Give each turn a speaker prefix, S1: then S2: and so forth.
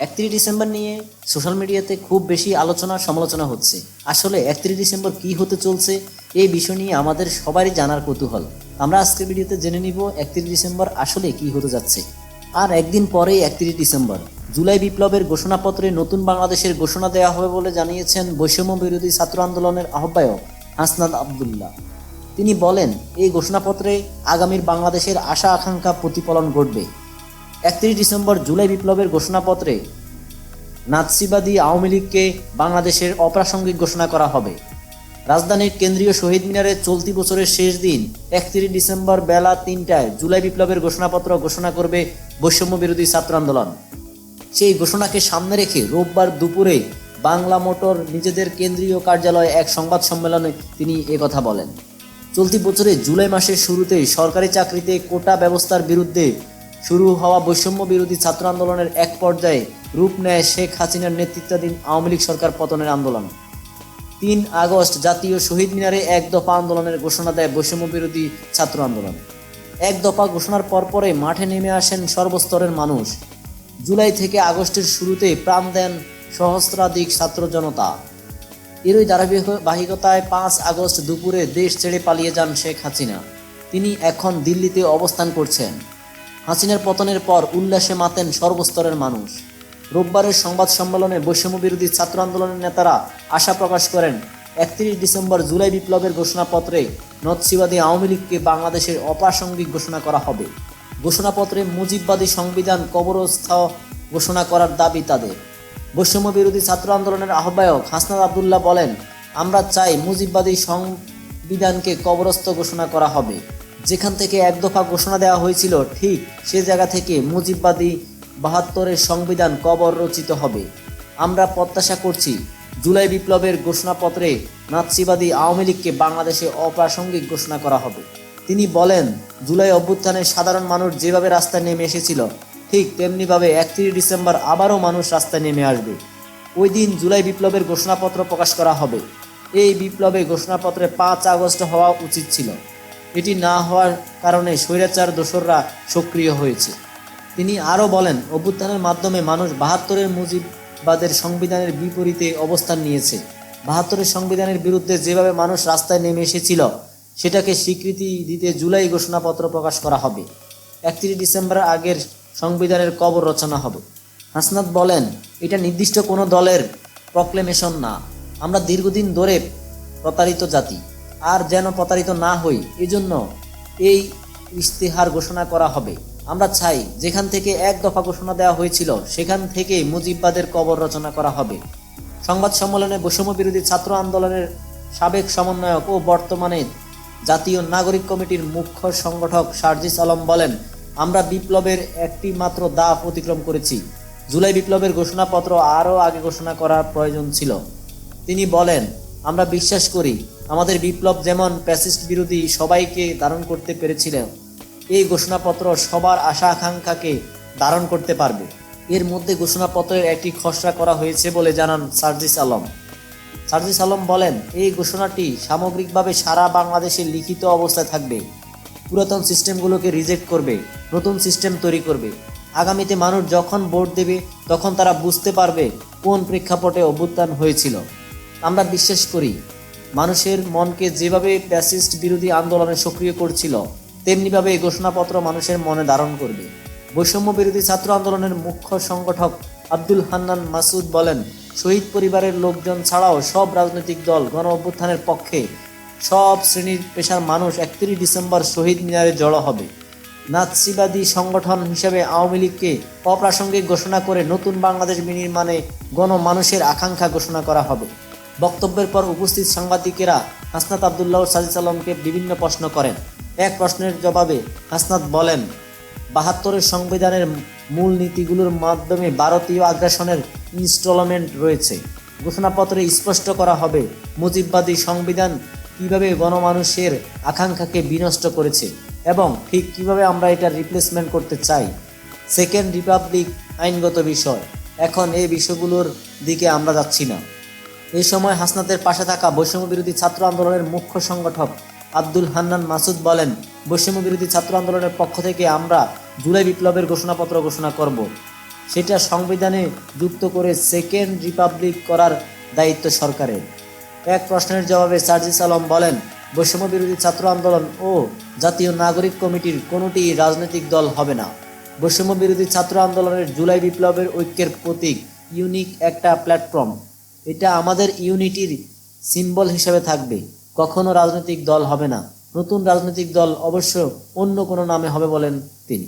S1: 31 December নিয়ে social মিডিয়াতে খুব বেশি আলোচনা সমালোচনা হচ্ছে। আসলে 31 ডিসেম্বর কি হতে চলছে এই বিষয় নিয়ে আমাদের সবারই জানার কৌতূহল। আমরা আজকের ভিডিওতে জেনে নিব 31 ডিসেম্বর আসলে কি হতে যাচ্ছে। আর একদিন পরেই 31 ডিসেম্বর জুলাই বিপ্লবের ঘোষণাপত্রে নতুন বাংলাদেশের ঘোষণা দেওয়া হবে বলে জানিয়েছেন বৈষম্য বিরোধী ছাত্র আন্দোলনের আহ্বায়ক হাসনাত আবদুল্লাহ। তিনি বলেন, এই ঘোষণাপত্রে আগামীর বাংলাদেশের আশা আকাঙ্ক্ষা প্রতিফলন ঘটবে। 31 ডিসেম্বর জুলাই বিপ্লবের ঘোষণাপত্রে নাৎসিবাদী আওয়ামী লীগকে বাংলাদেশের অপ্রাসঙ্গিক ঘোষণা করা হবে। রাজধানীর কেন্দ্রীয় শহীদ মিনারে চলতি বছরের শেষ দিন 31 ডিসেম্বর বেলা ৩টায় জুলাই বিপ্লবের ঘোষণাপত্র ঘোষণা করবে বৈষম্য বিরোধী ছাত্র আন্দোলন। সেই ঘোষণাকে সামনে রেখে রোববার দুপুরে বাংলা মোটর নিজেদের কেন্দ্রীয় কার্যালয়ে এক সংবাদ সম্মেলনে তিনি একথা বলেন। চলতি বছরে জুলাই মাসের শুরুতেই সরকারি চাকরিতে কোটা ব্যবস্থার বিরুদ্ধে শুরু হওয়া বৈষম্য বিরোধী ছাত্র আন্দোলনের এক পর্যায়ে রূপ নেয় শেখ হাসিনার নেতৃত্বাধীন আওয়ামী লীগ সরকার পতনের আন্দোলন। ৩ আগস্ট জাতীয় শহীদ মিনারে এক দফা আন্দোলনের ঘোষণা দেয় বৈষম্য বিরোধী ছাত্র আন্দোলন। এক দফা ঘোষণার পরপরে মাঠে নেমে আসেন সর্বস্তরের মানুষ। জুলাই থেকে আগস্টের শুরুতে প্রাণ দেন সহস্রাধিক ছাত্র জনতা। এরই ধারাবাহিকতায় ৫ আগস্ট দুপুরে দেশ ছেড়ে পালিয়ে যান শেখ হাসিনা। তিনি এখন দিল্লিতে অবস্থান করছেন। হাসিনার পতনের পর উল্লাসে মাতেন সর্বস্তরের মানুষ। রোববারের সংবাদ সম্মেলনে বৈষম্য বিরোধী ছাত্র আন্দোলনের নেতারা আশা প্রকাশ করেন, 31 ডিসেম্বর জুলাই বিপ্লবের ঘোষণাপত্রে নৎসিবাদী আওয়ামী লীগকে বাংলাদেশের অপ্রাসঙ্গিক ঘোষণা করা হবে। ঘোষণাপত্রে মুজিববাদী সংবিধান কবরস্থ ঘোষণা করার দাবি তাদের। বৈষম্য বিরোধী ছাত্র আন্দোলনের আহ্বায়ক হাসনাত আবদুল্লাহ বলেন, আমরা চাই মুজিববাদী সংবিধানকে কবরস্থ ঘোষণা করা হবে। যেখান থেকে এক দফা ঘোষণা দেওয়া হয়েছিল ঠিক সে জায়গা থেকে মুজিববাদী ৭২-এর সংবিধান কবর রচিত হবে। আমরা প্রত্যাশা করছি জুলাই বিপ্লবের ঘোষণাপত্রে নাৎসিবাদী আওয়ামী লীগকে বাংলাদেশে অপ্রাসঙ্গিক ঘোষণা করা হবে। তিনি বলেন, জুলাই অভ্যুত্থানে সাধারণ মানুষ যেভাবে রাস্তায় নেমে এসেছিল ঠিক তেমনিভাবে 31 ডিসেম্বর আবারও মানুষ রাস্তায় নেমে আসবে। ওই দিন জুলাই বিপ্লবের ঘোষণাপত্র প্রকাশ করা হবে। এই বিপ্লবে ঘোষণাপত্রে ৫ আগস্ট হওয়া উচিত ছিল। এটি না হওয়ার কারণে স্বৈরাচার দোসররা সক্রিয় হয়েছে। তিনি আরও বলেন, অভ্যুত্থানের মাধ্যমে মানুষ ৭২-এর মুজিববাদের সংবিধানের বিপরীতে অবস্থান নিয়েছে। ৭২-এর সংবিধানের বিরুদ্ধে যেভাবে মানুষ রাস্তায় নেমে এসেছিল সেটাকে স্বীকৃতি দিতে জুলাই ঘোষণাপত্র প্রকাশ করা হবে। 31 ডিসেম্বরের আগের সংবিধানের কবর রচনা হবে। হাসনাত বলেন, এটা নির্দিষ্ট কোনো দলের প্রক্লেমেশন না। আমরা দীর্ঘদিন ধরে প্রতারিত জাতি, আর যেন প্রতারিত না হই এজন্য এই ইশতেহার ঘোষণা করা হবে। আমরা চাই যেখান থেকে এক দফা ঘোষণা দেওয়া হয়েছিল সেখান থেকে মুজিববাদের কবর রচনা করা হবে। সংবাদ সম্মেলনে বৈষম্য বিরোধী ছাত্র আন্দোলনের সাবেক সমন্বয়ক ও বর্তমানে জাতীয় নাগরিক কমিটির মুখ্য সংগঠক সার্জিস আলম বলেন, আমরা বিপ্লবের একটি মাত্র ধাপ অতিক্রম করেছি। জুলাই বিপ্লবের ঘোষণাপত্র আরও আগে ঘোষণা করার প্রয়োজন ছিল। তিনি বলেন, আমরা বিশ্বাস করি আমাদের বিপ্লব যেমন ফ্যাসিস্ট বিরোধী সবাইকে ধারণ করতে পেরেছিল, এই ঘোষণাপত্র সবার আশা আকাঙ্ক্ষাকে ধারণ করতে পারবে। এর মধ্যে ঘোষণাপত্রের একটি খসড়া করা হয়েছে বলে জানান সার্জিস আলম। সার্জিস আলম বলেন, এই ঘোষণাটি সামগ্রিকভাবে সারা বাংলাদেশে লিখিত অবস্থায় থাকবে। পুরাতন সিস্টেমগুলোকে রিজেক্ট করবে, নতুন সিস্টেম তৈরি করবে। আগামীতে মানুষ যখন ভোট দেবে তখন তারা বুঝতে পারবে কোন প্রেক্ষাপটে অভ্যুত্থান হয়েছিল। আমরা বিশ্বাস করি মানুষের মনকে যেভাবে ফ্যাসিস্ট বিরোধী আন্দোলনে সক্রিয় করছিল তেমনিভাবে এই ঘোষণাপত্র মানুষের মনে ধারণ করবে। বৈষম্য বিরোধী ছাত্র আন্দোলনের মুখ্য সংগঠক আব্দুল হান্নান মাসুদ বলেন, শহীদ পরিবারের লোকজন ছাড়াও সব রাজনৈতিক দল গণ অভ্যুত্থানের পক্ষে, সব শ্রেণীর পেশার মানুষ 31 ডিসেম্বর শহীদ মিনারে জড়ো হবে। নাৎসিবাদী সংগঠন হিসেবে আওয়ামী লীগকে অপ্রাসঙ্গিক ঘোষণা করে নতুন বাংলাদেশ বিনির্মাণে গণমানুষের আকাঙ্ক্ষা ঘোষণা করা হবে। বক্তব্যের পর উপস্থিত সাংবাদিকেরা হাসনাত আবদুল্লাহ ও সার্জিস আলমকে বিভিন্ন প্রশ্ন করেন। এক প্রশ্নের জবাবে হাসনাত বলেন, ৭২-এর সংবিধানের মূল নীতিগুলোর মাধ্যমে ভারতীয় আগ্রাসনের ইনস্টলমেন্ট রয়েছে। ঘোষণাপত্রে স্পষ্ট করা হবে মুজিববাদী সংবিধান কিভাবে গণমানুষের আকাঙ্ক্ষাকে বিনষ্ট করেছে এবং ঠিক কিভাবে আমরা এটা রিপ্লেসমেন্ট করতে চাই। সেকেন্ড রিপাবলিক আইনগত বিষয়, এখন এই বিষয়গুলোর দিকে আমরা যাচ্ছি না। এই সময় হাসনাতের পাশে থাকা বৈষম্য বিরোধী ছাত্র আন্দোলনের মুখ্য সংগঠক আব্দুল হান্নান মাসুদ বলেন, বৈষম্য বিরোধী ছাত্র আন্দোলনের পক্ষ থেকে আমরা জুলাই বিপ্লবের ঘোষণাপত্র ঘোষণা করব। সেটা সংবিধানে যুক্ত করে সেকেন্ড রিপাবলিক করার দায়িত্ব সরকারের। এক প্রশ্নের জবাবে সার্জিস আলম বলেন, বৈষম্য বিরোধী ছাত্র আন্দোলন ও জাতীয় নাগরিক কমিটির কোনোটি রাজনৈতিক দল হবে না। বৈষম্য বিরোধী ছাত্র আন্দোলনের জুলাই বিপ্লবের ঐক্যের প্রতীক, ইউনিক একটা প্ল্যাটফর্ম। এটা আমাদের ইউনিটির সিম্বল হিসেবে থাকবে, কখনো রাজনৈতিক দল হবে না। নতুন রাজনৈতিক দল অবশ্য অন্য কোনো নামে হবে বলেন তিনি।